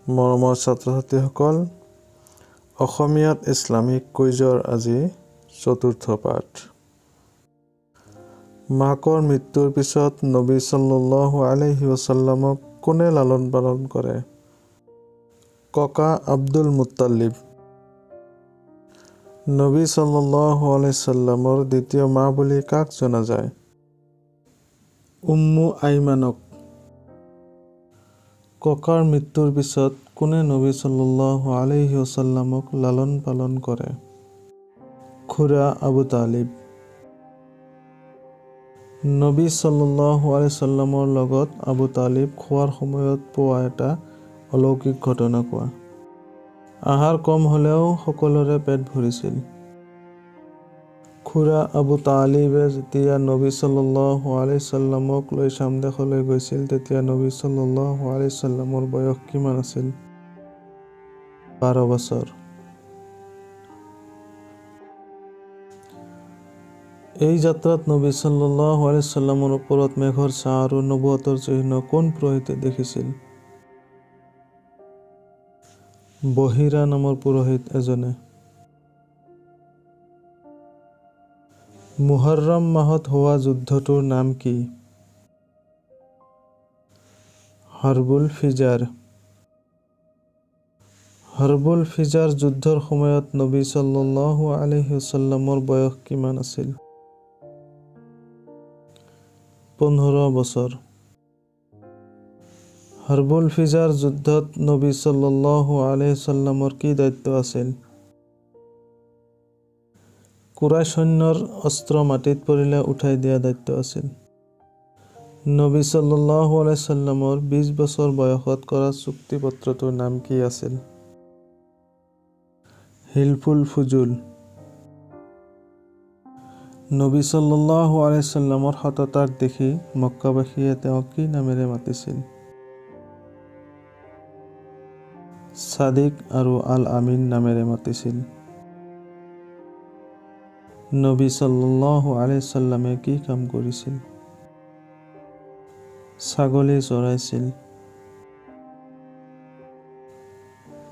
মৰমৰ ছাত্ৰ-ছাত্ৰীসকল, অসমীয়াত ইছলামিক কুইজৰ আজি চতুৰ্থ পাঠ। মাকৰ মৃত্যুৰ পিছত নবী সাল্লাল্লাহু আলাইহি ওয়াসাল্লামক কোনে লালন পালন কৰে? ককা আব্দুল মুত্তালিব। নবী সাল্লাল্লাহু আলাইহি ওয়াসাল্লামৰ দ্বিতীয় মা বুলি কাক জনা যায়? উম্মু আইমানক। ককাৰ মৃত্যুৰ পিছত কোনে নবী সাল্লাল্লাহু আলাইহি ওয়াসাল্লামক লালন পালন কৰে? খুৰা আবু তালিব। নবী সাল্লাল্লাহু আলাইহি ওয়াসাল্লামৰ লগত আবু তালিব খোৱাৰ সময়ত পোৱা এটা অলৌকিক ঘটনা কোৱা। আহাৰ কম হ'লেও সকলোৰে পেট ভৰিছিল। খুৰা আবু তালিবে যেতিয়া নবী সাল্লাল্লাহু আলাইহি ওয়াসাল্লামক লৈ শাম দেশলৈ গৈছিল তেতিয়া নবী সাল্লাল্লাহু আলাইহি ওয়াসাল্লামৰ বয়স কিমান আছিল? 12 বছৰ। এই যাত্ৰাত নবী সাল্লাল্লাহু আলাইহি ওয়াসাল্লামৰ ওপৰত মেঘৰ ছাঁ আৰু নবুৱতৰ চিহ্ন কোন পুৰোহিতে দেখিছিল? বহিৰা নামৰ পুৰোহিত এজনে। মুহৰ্ৰম মাহত হোৱা যুদ্ধটোৰ নাম কি? হৰ্বুল ফিজাৰ। হৰ্বুল ফিজাৰ যুদ্ধৰ সময়ত নবী সাল্লাল্লাহু আলাইহি ওয়াসাল্লামৰ বয়স কিমান আছিল? 15 বছৰ। হৰ্বুল ফিজাৰ যুদ্ধত নবী সাল্লাল্লাহু আলাইহি ওয়াসাল্লামৰ কি দায়িত্ব আছিল? কুৰাইশ সৈন্যৰ অস্ত্ৰ মাটিত পৰিলে উঠাই দিয়া দায়িত্ব আছিল। নবী সাল্লাল্লাহু আলাইহি ওয়াসাল্লামৰ 20 বছৰ বয়সত কৰা চুক্তিপত্ৰটোৰ নাম কি আছিল? হিলফুল ফুজুল। নবী সাল্লাল্লাহু আলাইহি ওয়াসাল্লামৰ সততাক দেখি মক্কাবাসীয়ে তেওঁক কি নামেৰে মাতিছিল? সাদিক আৰু আল আমিন নামেৰে মাতিছিল। নবী সাল্লাল্লাহু আলাইহি ওয়াসাল্লামে কি কাম কৰিছিল? ছাগলী চৰাইছিল।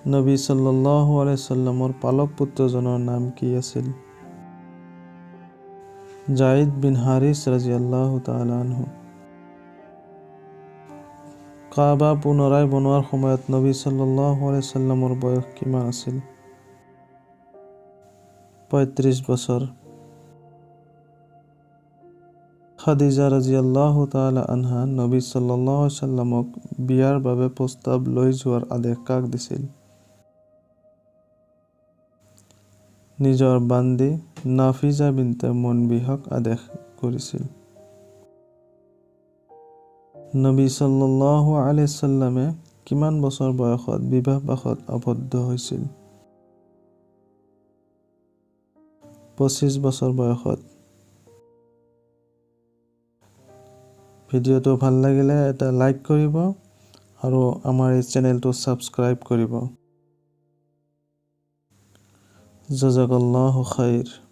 নবী সাল্লাল্লাহু আলাইহি ওয়াসাল্লামৰ পালক পুত্ৰজনৰ নাম কি আছিল? জাইদ বিন হাৰিছ ৰাদিয়াল্লাহু তাআলা আনহু। কাবা পুনৰাই বনোৱাৰ সময়ত নবী সাল্লাল্লাহু আলাইহি ওয়াসাল্লামৰ বয়স কিমান আছিল? 35 বছৰ। খাদিজা ৰাদিয়াল্লাহু তাআলা আনহা নবী সাল্লাল্লাহু আলাইহি ওয়াসাল্লামক বিয়াৰ বাবে প্ৰস্তাৱ লৈ যোৱাৰ আদেশ কাক দিছিল? নিজৰ বান্দি নাফিজা বিনতে মুনবিহক আদেশ কৰিছিল। নবী সাল্লাল্লাহু আলাইহি ওয়াসাল্লামে কিমান বছৰ বয়সত বিবাহপাশত আবদ্ধ হৈছিল? 25 বছৰ বয়সত। ভিডিঅ'টো ভাল লাগিলে এটা লাইক কৰিব আৰু আমাৰ এই চেনেলটো ছাবস্ক্ৰাইব কৰিব। জাযাকাল্লাহু খাইৰ।